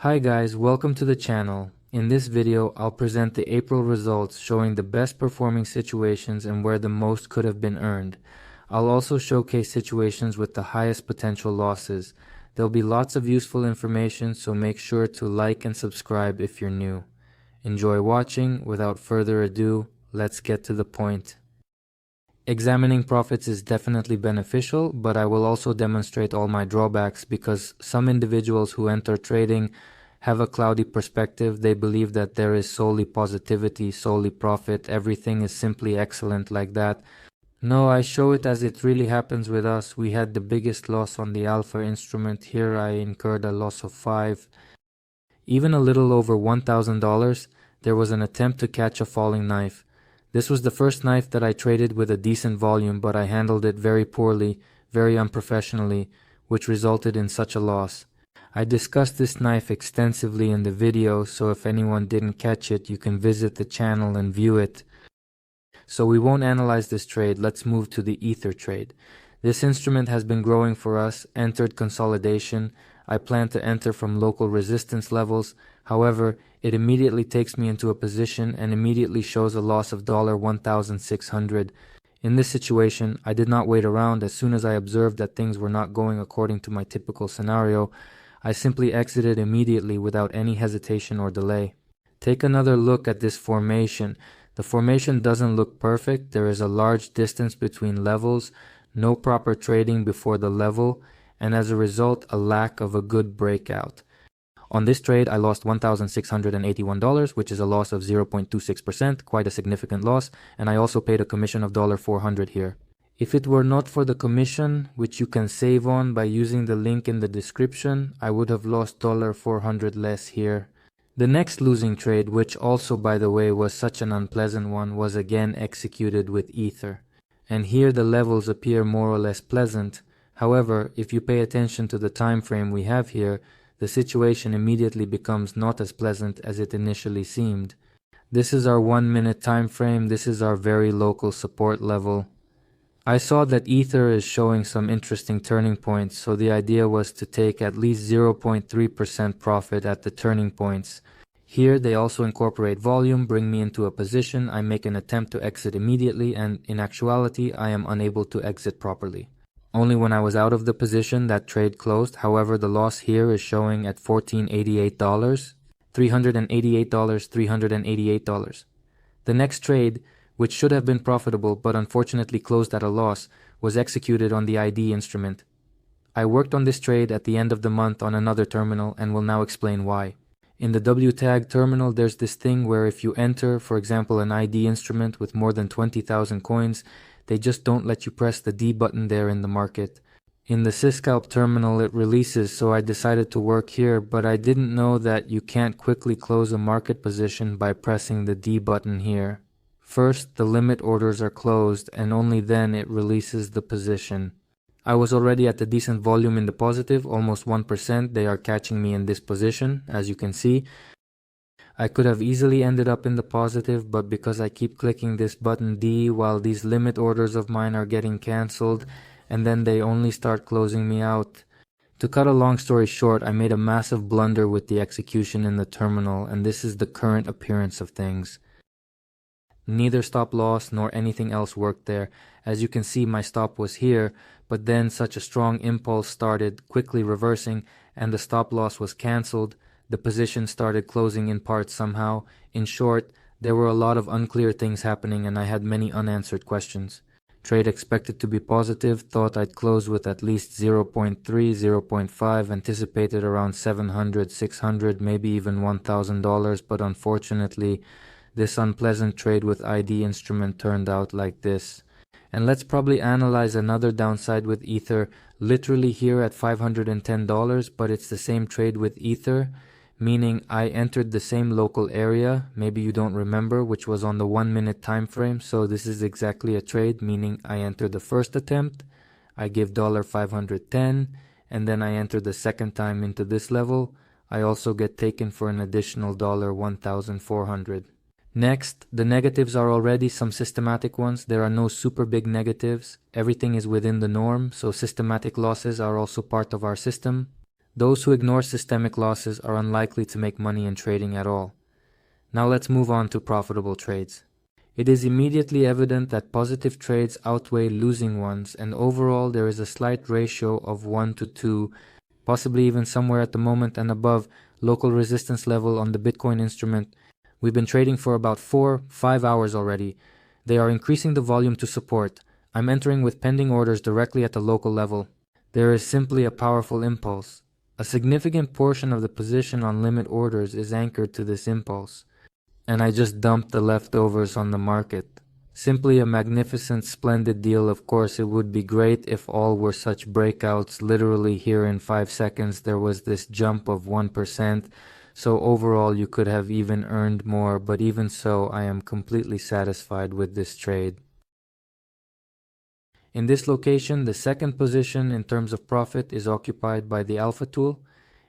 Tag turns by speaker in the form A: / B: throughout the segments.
A: Hi guys, welcome to the channel. In this video, I'll present the April results showing the best performing situations and where the most could have been earned. I'll also showcase situations with the highest potential losses. There'll be lots of useful information, so make sure to like and subscribe if you're new. Enjoy watching. Without further ado, let's get to the point. Examining profits is definitely beneficial, but I will also demonstrate all my drawbacks because some individuals who enter trading have a cloudy perspective. They believe that there is solely positivity, solely profit, everything is simply excellent like that. No, I show it as it really happens with us. We had the biggest loss on the alpha instrument. Here I incurred a loss of 5. Even a little over $1,000, there was an attempt to catch a falling knife. This was the first knife that I traded with a decent volume, but I handled it very poorly, very unprofessionally, which resulted in such a loss. I discussed this knife extensively in the video, so if anyone didn't catch it, you can visit the channel and view it. So we won't analyze this trade. Let's move to the Ether trade. This instrument has been growing for us, entered consolidation. I plan to enter from local resistance levels. However, it immediately takes me into a position and immediately shows a loss of $1,600. In this situation, I did not wait around. As soon as I observed that things were not going according to my typical scenario, I simply exited immediately without any hesitation or delay. Take another look at this formation. The formation doesn't look perfect. There is a large distance between levels, no proper trading before the level, and as a result, a lack of a good breakout. On this trade, I lost $1,681, which is a loss of 0.26%, quite a significant loss, and I also paid a commission of $400 here. If it were not for the commission, which you can save on by using the link in the description, I would have lost $400 less here. The next losing trade, which also by the way was such an unpleasant one, was again executed with Ether. And here the levels appear more or less pleasant. However, if you pay attention to the time frame we have here, the situation immediately becomes not as pleasant as it initially seemed. This is our 1 minute time frame. This is our very local support level. I saw that Ether is showing some interesting turning points, so the idea was to take at least 0.3% profit at the turning points. Here they also incorporate volume, bring me into a position, I make an attempt to exit immediately, and in actuality I am unable to exit properly. Only when I was out of the position that trade closed. However, the loss here is showing at $1,488, $388, $388. The next trade, which should have been profitable but unfortunately closed at a loss, was executed on the ID instrument. I worked on this trade at the end of the month on another terminal and will now explain why. In the WTAG terminal, there's this thing where if you enter, for example, an ID instrument with more than 20,000 coins, they just don't let you press the D button there in the market. In the Syscalp terminal, it releases, so I decided to work here, but I didn't know that you can't quickly close a market position by pressing the D button here. First, the limit orders are closed, and only then it releases the position. I was already at a decent volume in the positive, almost 1%. They are catching me in this position, as you can see. I could have easily ended up in the positive, but because I keep clicking this button D while these limit orders of mine are getting cancelled, and then they only start closing me out. To cut a long story short, I made a massive blunder with the execution in the terminal, and this is the current appearance of things. Neither stop loss nor anything else worked there. As you can see, my stop was here, but then such a strong impulse started, quickly reversing, and the stop loss was cancelled. The position started closing in parts somehow. In short, there were a lot of unclear things happening and I had many unanswered questions. Trade expected to be positive, thought I'd close with at least 0.3, 0.5, anticipated around 700, 600, maybe even $1,000, but unfortunately, this unpleasant trade with ID instrument turned out like this. And let's probably analyze another downside with Ether, literally here at $510, but it's the same trade with Ether, meaning I entered the same local area, maybe you don't remember, which was on the 1 minute time frame. So this is exactly a trade, meaning I entered the first attempt, I give $510, and then I enter the second time into this level. I also get taken for an additional $1,400. Next, the negatives are already some systematic ones. There are no super big negatives. Everything is within the norm, so systematic losses are also part of our system. Those who ignore systemic losses are unlikely to make money in trading at all. Now let's move on to profitable trades. It is immediately evident that positive trades outweigh losing ones, and overall there is a slight ratio of 1 to 2, possibly even somewhere at the moment and above local resistance level on the Bitcoin instrument. We've been trading for about 4-5 hours already. They are increasing the volume to support. I'm entering with pending orders directly at the local level. There is simply a powerful impulse. A significant portion of the position on limit orders is anchored to this impulse, and I just dumped the leftovers on the market. Simply a magnificent, splendid deal. Of course, it would be great if all were such breakouts. Literally here in 5 seconds there was this jump of 1%, so overall you could have even earned more, but even so I am completely satisfied with this trade. In this location, the second position in terms of profit is occupied by the Alpha tool.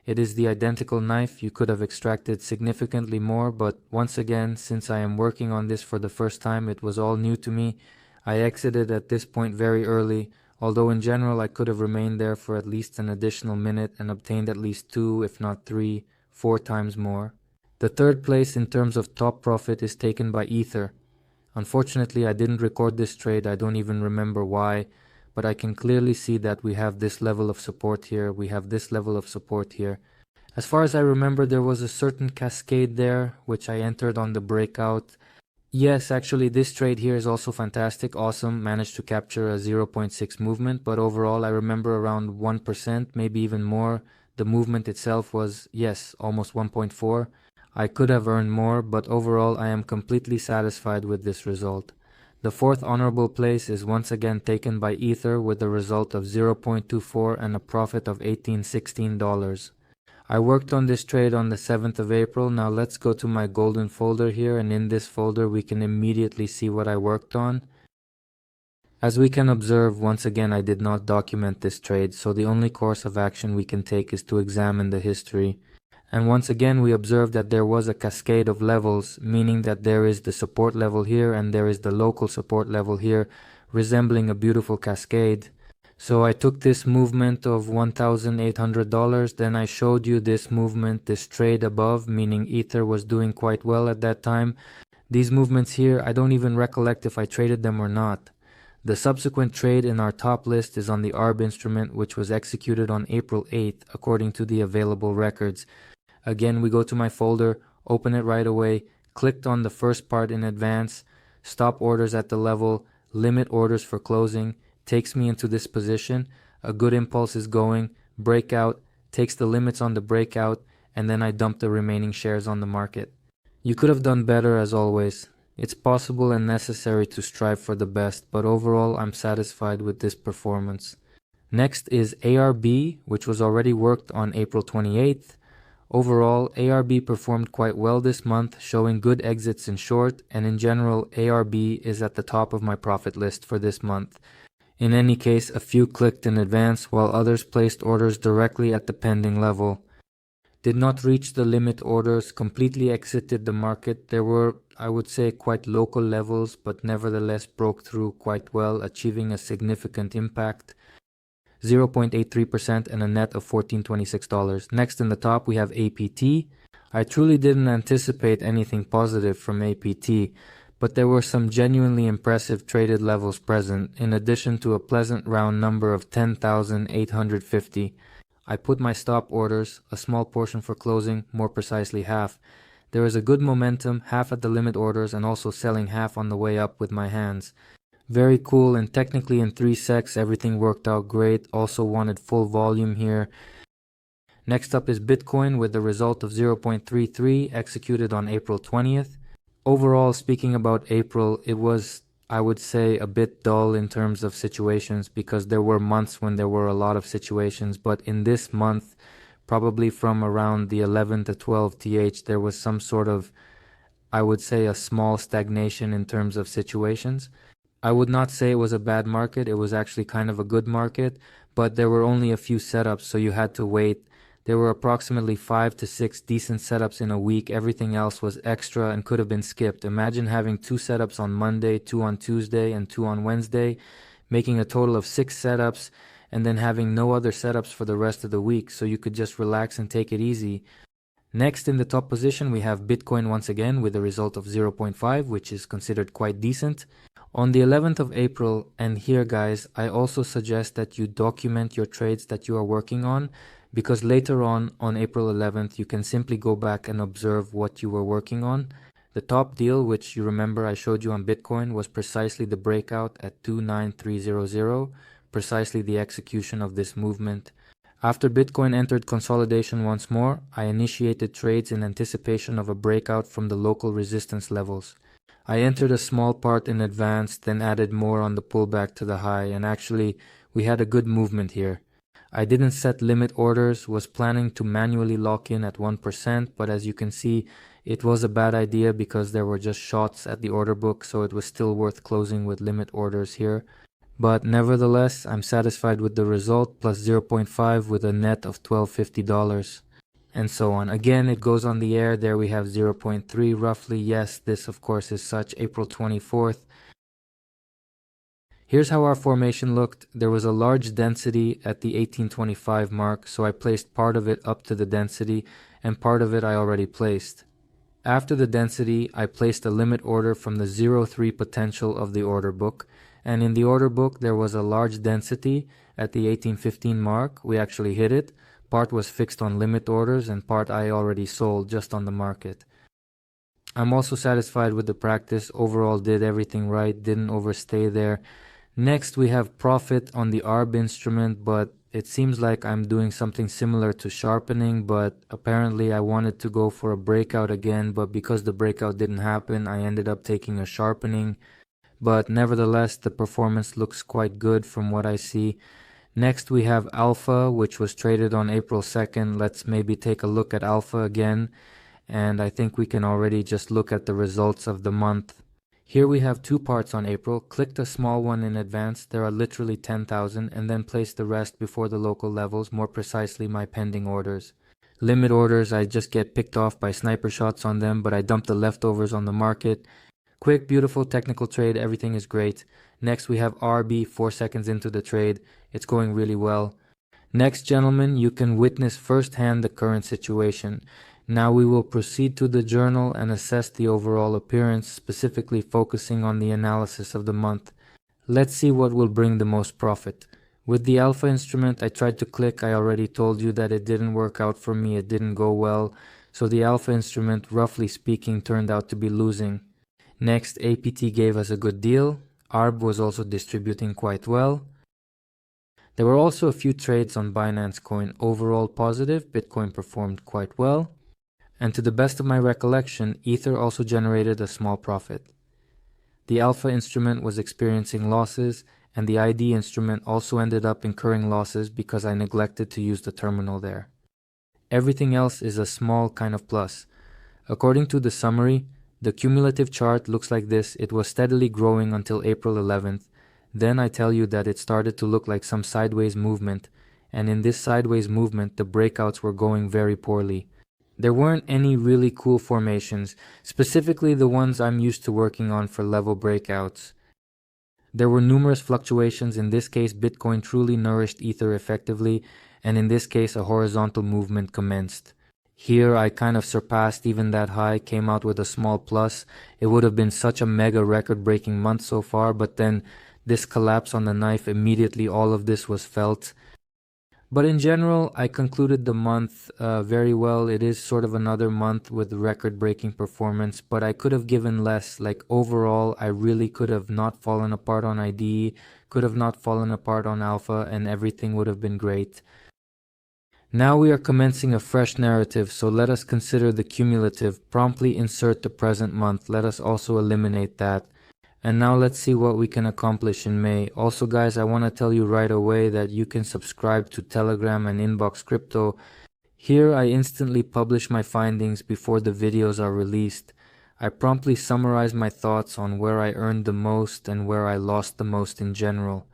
A: It is the identical knife. You could have extracted significantly more, but once again, since I am working on this for the first time, it was all new to me. I exited at this point very early, although in general I could have remained there for at least an additional minute and obtained at least 2, if not 3, 4 times more. The third place in terms of top profit is taken by Ether. Unfortunately, I didn't record this trade. I don't even remember why, but I can clearly see that we have this level of support here. We have this level of support here. As far as I remember, there was a certain cascade there, which I entered on the breakout. Yes, actually, this trade here is also fantastic, awesome. Managed to capture a 0.6 movement, but overall, I remember around 1%, maybe even more. The movement itself was, yes, almost 1.4. I could have earned more, but overall, I am completely satisfied with this result. The fourth honorable place is once again taken by Ether with a result of 0.24 and a profit of $16. I worked on this trade on the 7th of April. Now let's go to my golden folder here, and in this folder we can immediately see what I worked on. As we can observe, once again I did not document this trade, so the only course of action we can take is to examine the history. And once again we observe that there was a cascade of levels, meaning that there is the support level here and there is the local support level here, resembling a beautiful cascade. So I took this movement of $1,800, then I showed you this movement, this trade above, meaning Ether was doing quite well at that time. These movements here, I don't even recollect if I traded them or not. The subsequent trade in our top list is on the ARB instrument, which was executed on April 8th according to the available records. Again, we go to my folder, open it right away, clicked on the first part in advance, stop orders at the level, limit orders for closing, takes me into this position, a good impulse is going, breakout, takes the limits on the breakout, and then I dump the remaining shares on the market. You could have done better as always. It's possible and necessary to strive for the best, but overall I'm satisfied with this performance. Next is ARB, which was already worked on April 28th. Overall, ARB performed quite well this month, showing good exits in short, and in general, ARB is at the top of my profit list for this month. In any case, a few clicked in advance, while others placed orders directly at the pending level. Did not reach the limit orders, completely exited the market. There were, I would say, quite local levels, but nevertheless broke through quite well, achieving a significant impact. 0.83% and a net of $14.26. Next in the top we have APT. I truly didn't anticipate anything positive from APT, but there were some genuinely impressive traded levels present, in addition to a pleasant round number of 10,850. I put my stop orders, a small portion for closing, more precisely half. There is a good momentum, half at the limit orders and also selling half on the way up with my hands. Very cool, and technically in 3 secs everything worked out great. Also wanted full volume here. Next up is Bitcoin with the result of 0.33 executed on April 20th. Overall, speaking about April, it was, I would say, a bit dull in terms of situations, because there were months when there were a lot of situations, but in this month, probably from around the 11 to 12 th, there was some sort of, I would say, a small stagnation in terms of situations. I would not say it was a bad market. It was actually kind of a good market, but there were only a few setups, so you had to wait. There were approximately 5 to 6 decent setups in a week. Everything else was extra and could have been skipped. Imagine having 2 setups on Monday, 2 on Tuesday, and 2 on Wednesday, making a total of 6 setups, and then having no other setups for the rest of the week, so you could just relax and take it easy. Next in the top position we have Bitcoin once again with a result of 0.5, which is considered quite decent. On the 11th of April, and here guys, I also suggest that you document your trades that you are working on, because later on April 11th, you can simply go back and observe what you were working on. The top deal, which you remember I showed you on Bitcoin, was precisely the breakout at 29300, precisely the execution of this movement. After Bitcoin entered consolidation once more, I initiated trades in anticipation of a breakout from the local resistance levels. I entered a small part in advance, then added more on the pullback to the high, and actually we had a good movement here. I didn't set limit orders, was planning to manually lock in at 1%, but as you can see, it was a bad idea because there were just shots at the order book, so it was still worth closing with limit orders here. But nevertheless, I'm satisfied with the result, plus 0.5 with a net of $1250. And so on. Again, it goes on the air. There we have 0.3 roughly. Yes, this of course is such, April 24th. Here's how our formation looked. There was a large density at the 1825 mark, so I placed part of it up to the density, and part of it I already placed. After the density, I placed a limit order from the 0.3 potential of the order book, and in the order book there was a large density at the 1815 mark. We actually hit it. Part was fixed on limit orders and part I already sold just on the market. I'm also satisfied with the practice. Overall did everything right, didn't overstay there. Next we have profit on the ARB instrument, but it seems like I'm doing something similar to sharpening, but apparently I wanted to go for a breakout again, but because the breakout didn't happen, I ended up taking a sharpening. But nevertheless, the performance looks quite good from what I see. Next we have Alpha, which was traded on April 2nd. Let's maybe take a look at Alpha again. And I think we can already just look at the results of the month. Here we have two parts on April. Clicked a small one in advance. There are literally 10,000, and then placed the rest before the local levels, more precisely my pending orders. Limit orders, I just get picked off by sniper shots on them, but I dump the leftovers on the market. Quick, beautiful technical trade, everything is great. Next we have RB, 4 seconds into the trade. It's going really well. Next, gentlemen, you can witness firsthand the current situation. Now we will proceed to the journal and assess the overall appearance, specifically focusing on the analysis of the month. Let's see what will bring the most profit. With the Alpha instrument, I tried to click. I already told you that it didn't work out for me. It didn't go well. So the Alpha instrument, roughly speaking, turned out to be losing. Next, APT gave us a good deal. ARB was also distributing quite well. There were also a few trades on Binance Coin, overall positive. Bitcoin performed quite well. And to the best of my recollection, Ether also generated a small profit. The Alpha instrument was experiencing losses, and the ID instrument also ended up incurring losses because I neglected to use the terminal there. Everything else is a small kind of plus. According to the summary, the cumulative chart looks like this. It was steadily growing until April 11th. Then I tell you that it started to look like some sideways movement, and in this sideways movement the breakouts were going very poorly. There weren't any really cool formations, specifically the ones I'm used to working on for level breakouts. There were numerous fluctuations. In this case, Bitcoin truly nourished Ether effectively, and in this case a horizontal movement commenced. Here I kind of surpassed even that high, came out with a small plus. It would have been such a mega record-breaking month so far, but then this collapse on the knife, immediately all of this was felt. But in general, I concluded the month very well. It is sort of another month with record-breaking performance, but I could have given less. Like overall, I really could have not fallen apart on ID, could have not fallen apart on Alpha, and everything would have been great. Now we are commencing a fresh narrative, so let us consider the cumulative. Promptly insert the present month. Let us also eliminate that. And now let's see what we can accomplish in May. Also guys, I want to tell you right away that you can subscribe to Telegram and Inbox Crypto. Here I instantly publish my findings before the videos are released. I promptly summarize my thoughts on where I earned the most and where I lost the most in general.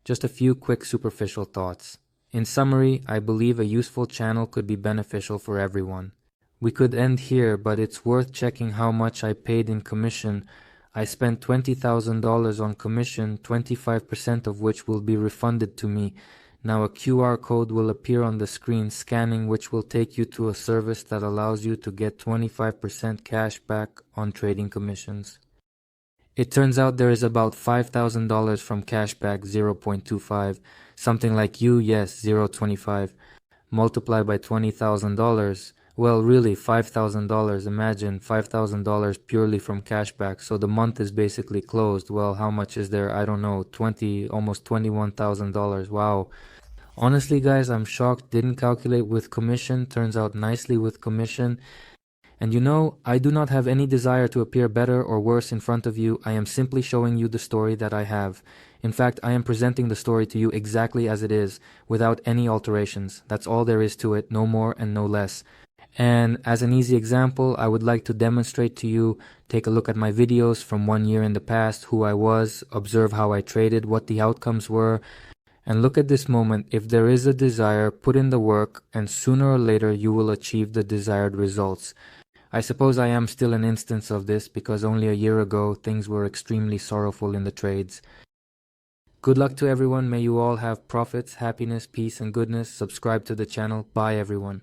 A: Just a few quick superficial thoughts. In summary, I believe a useful channel could be beneficial for everyone. We could end here, but it's worth checking how much I paid in commission. I spent $20,000 on commission, 25% of which will be refunded to me. Now a QR code will appear on the screen scanning, which will take you to a service that allows you to get 25% cash back on trading commissions. It turns out there is about $5,000 from cashback 0.25, something like yes, 0.25, multiplied by $20,000. Well, really $5,000. Imagine $5,000 purely from cashback. So the month is basically closed. Well, how much is there? I don't know, almost $21,000. Wow. Honestly, guys, I'm shocked. Didn't calculate with commission. Turns out nicely with commission. And you know, I do not have any desire to appear better or worse in front of you. I am simply showing you the story that I have. In fact, I am presenting the story to you exactly as it is, without any alterations. That's all there is to it, no more and no less. And as an easy example, I would like to demonstrate to you, take a look at my videos from 1 year in the past, who I was, observe how I traded, what the outcomes were, and look at this moment. If there is a desire, put in the work, and sooner or later you will achieve the desired results. I suppose I am still an instance of this because only a year ago things were extremely sorrowful in the trades. Good luck to everyone. May you all have profits, happiness, peace, and goodness. Subscribe to the channel. Bye everyone.